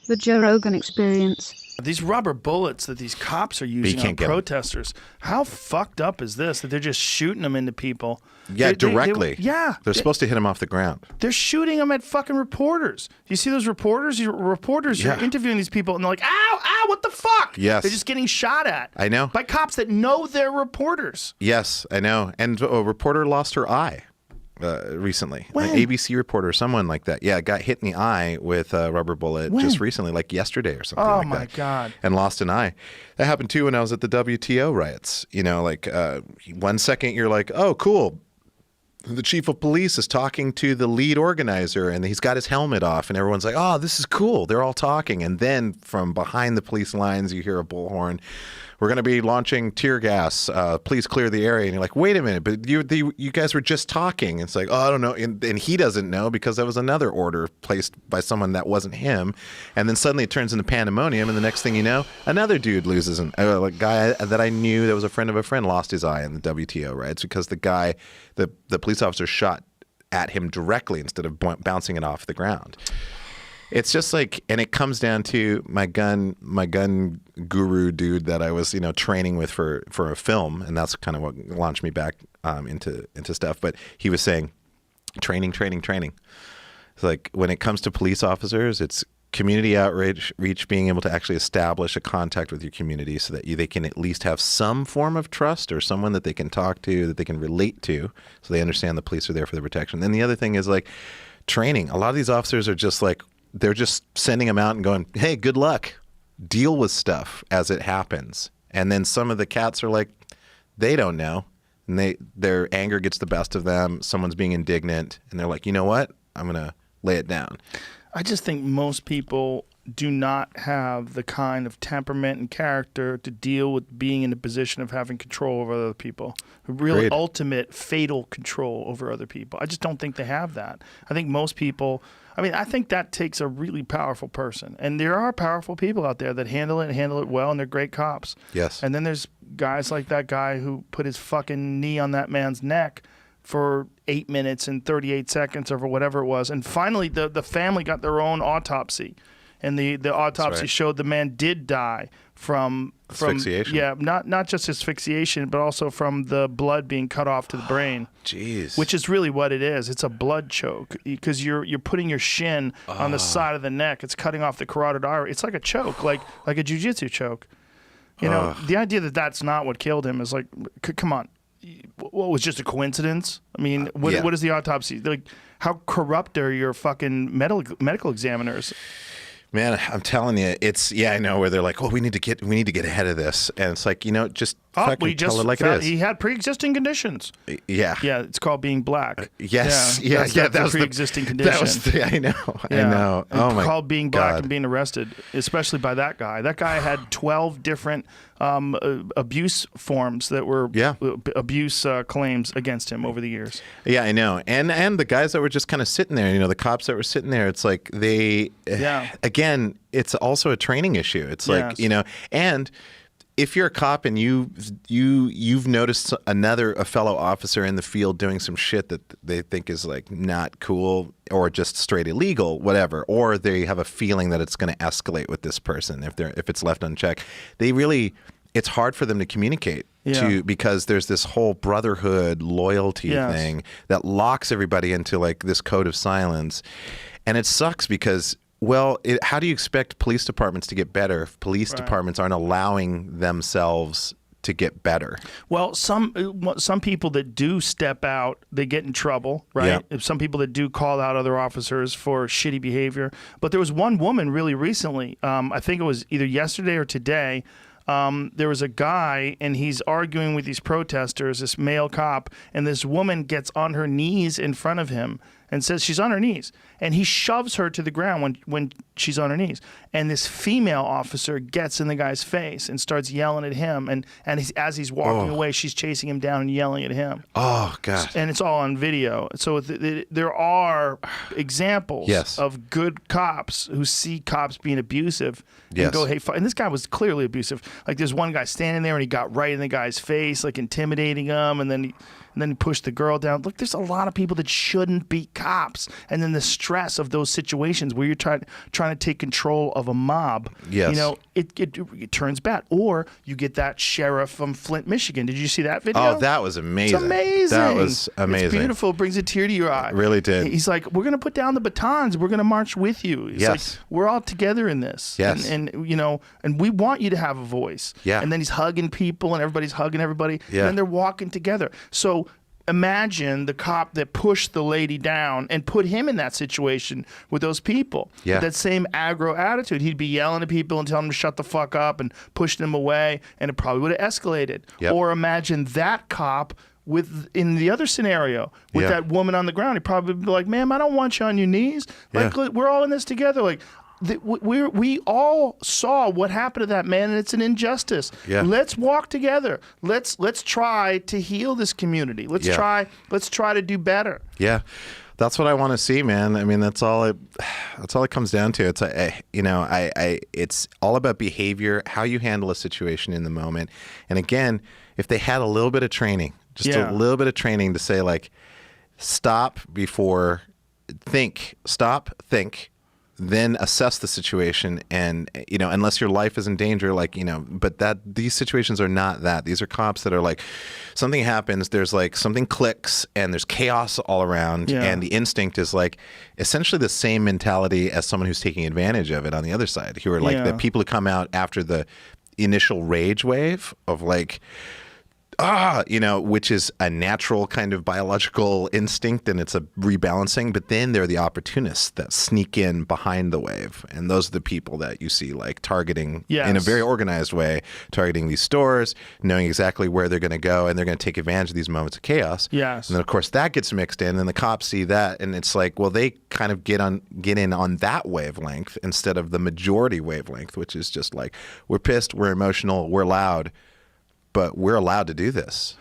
The Joe Rogan Experience. These rubber bullets that these cops are using on protesters, how fucked up is this that they're just shooting them into people? Yeah, directly. Yeah. They're supposed to hit them off the ground. They're shooting them at fucking reporters. You see those reporters? You're interviewing these people, and they're like, ow, ow, what the fuck? Yes. They're just getting shot at. I know. By cops that know they're reporters. Yes, I know. And a reporter lost her eye. Recently, when? An ABC reporter, someone like that, got hit in the eye with a rubber bullet just recently, like yesterday or something like that. Oh my God. And lost an eye. That happened too when I was at the WTO riots. You know, like 1 second you're like, oh, cool. The chief of police is talking to the lead organizer and he's got his helmet off and everyone's like, oh, this is cool. They're all talking. And then from behind the police lines, you hear a bullhorn. We're going to be launching tear gas. Please clear the area. And you're like, wait a minute, but you guys were just talking. It's like, oh, I don't know. And he doesn't know because that was another order placed by someone that wasn't him. And then suddenly it turns into pandemonium. And the next thing you know, another dude loses a guy that I knew that was a friend of a friend lost his eye in the WTO, right? It's because the guy, the police officer shot at him directly instead of bouncing it off the ground. It's just like, and it comes down to my gun guru dude that I was, training with for a film, and that's kind of what launched me back into stuff. But he was saying, training. It's like when it comes to police officers, it's community outreach, being able to actually establish a contact with your community so that they can at least have some form of trust or someone that they can talk to, that they can relate to, so they understand the police are there for their protection. And the other thing is like training. A lot of these officers are just like, they're just sending them out and going, hey, good luck. Deal with stuff as it happens. And then some of the cats are like, they don't know. And their anger gets the best of them. Someone's being indignant. And they're like, you know what? I'm going to lay it down. I just think most people do not have the kind of temperament and character to deal with being in a position of having control over other people. Really ultimate, fatal control over other people. I just don't think they have that. I think most people... I think that takes a really powerful person. And there are powerful people out there that handle it well, and they're great cops. Yes. And then there's guys like that guy who put his fucking knee on that man's neck for 8 minutes and 38 seconds or whatever it was. And finally, the family got their own autopsy. And the autopsy showed the man did die from asphyxiation. Yeah, not just asphyxiation, but also from the blood being cut off to the brain. Jeez. Which is really what it is. It's a blood choke because you're putting your shin on the side of the neck. It's cutting off the carotid artery. It's like a choke, like a jiu-jitsu choke. The idea that that's not what killed him is like, come on. What was just a coincidence? What is the autopsy? Like, how corrupt are your fucking medical examiners? Man, I'm telling you, I know where they're like, oh, we need to get ahead of this, and it's like, just fucking tell it like it is. He had pre-existing conditions. Yeah, it's called being black. Yes, that was the pre-existing condition. I know. Oh my God. Called being black and being arrested, especially by that guy. That guy had 12 different abuse forms that were abuse claims against him over the years. Yeah, I know. And the guys that were just kind of sitting there, the cops that were sitting there, it's like again, it's also a training issue. It's like, and if you're a cop and you've noticed a fellow officer in the field doing some shit that they think is like not cool or just straight illegal, whatever, or they have a feeling that it's going to escalate with this person if it's left unchecked, it's hard for them to communicate because there's this whole brotherhood loyalty thing that locks everybody into like this code of silence. And it sucks because, how do you expect police departments to get better if police departments aren't allowing themselves to get better? Well, some people that do step out, they get in trouble, right? Yeah. Some people that do call out other officers for shitty behavior. But there was one woman really recently, I think it was either yesterday or today, there was a guy and he's arguing with these protesters, this male cop, and this woman gets on her knees in front of him and says she's on her knees. And he shoves her to the ground when she's on her knees. And this female officer gets in the guy's face and starts yelling at him. And as he's walking away, she's chasing him down and yelling at him. Oh, God. And it's all on video. So there are examples of good cops who see cops being abusive and go, hey, and this guy was clearly abusive. Like there's one guy standing there and he got right in the guy's face, like intimidating him. And then he pushed the girl down. Look, there's a lot of people that shouldn't be cops. And then the stress of those situations where you're trying to take control of a mob, Yes. you know, it turns bad. Or you get that sheriff from Flint, Michigan. Did you see that video? Oh, that was amazing. It's amazing. That was amazing. It's beautiful. It brings a tear to your eye. It really did. He's like, we're going to put down the batons. We're going to march with you. It's Yes. like, we're all together in this. Yes. And you know, and we want you to have a voice. Yeah. And then he's hugging people and everybody's hugging everybody. Yeah. And then they're walking together. So imagine the cop that pushed the lady down and put him in that situation with those people. Yeah. That same aggro attitude. He'd be yelling at people and telling them to shut the fuck up and pushing them away, and it probably would have escalated. Yep. Or imagine that cop in the other scenario with Yeah. that woman on the ground. He'd probably be like, ma'am, I don't want you on your knees. Like, Yeah. we're all in this together. Like, we all saw what happened to that man, and it's an injustice. Yeah. Let's walk together. Let's try to heal this community. Let's Yeah. try to do better. Yeah, that's what I want to see, man. I mean, that's all it comes down to. It's it's all about behavior, how you handle a situation in the moment. And again, if they had a little bit of training, just Yeah. a little bit of training to say like, stop before think, then assess the situation, and you know, unless your life is in danger, like, you know, but these situations are not that. These are cops that are like, something happens, there's like something clicks and there's chaos all around, Yeah. and the instinct is like essentially the same mentality as someone who's taking advantage of it on the other side, who are like the people who come out after the initial rage wave of like, you know, which is a natural kind of biological instinct, and it's a rebalancing. But then there are the opportunists that sneak in behind the wave, and those are the people that you see like targeting in a very organized way, targeting these stores, knowing exactly where they're going to go, and they're going to take advantage of these moments of chaos. Yes. And then of course that gets mixed in, and the cops see that, and it's like, well, they kind of get in on that wavelength instead of the majority wavelength, which is just like, we're pissed, we're emotional, we're loud, but we're allowed to do this.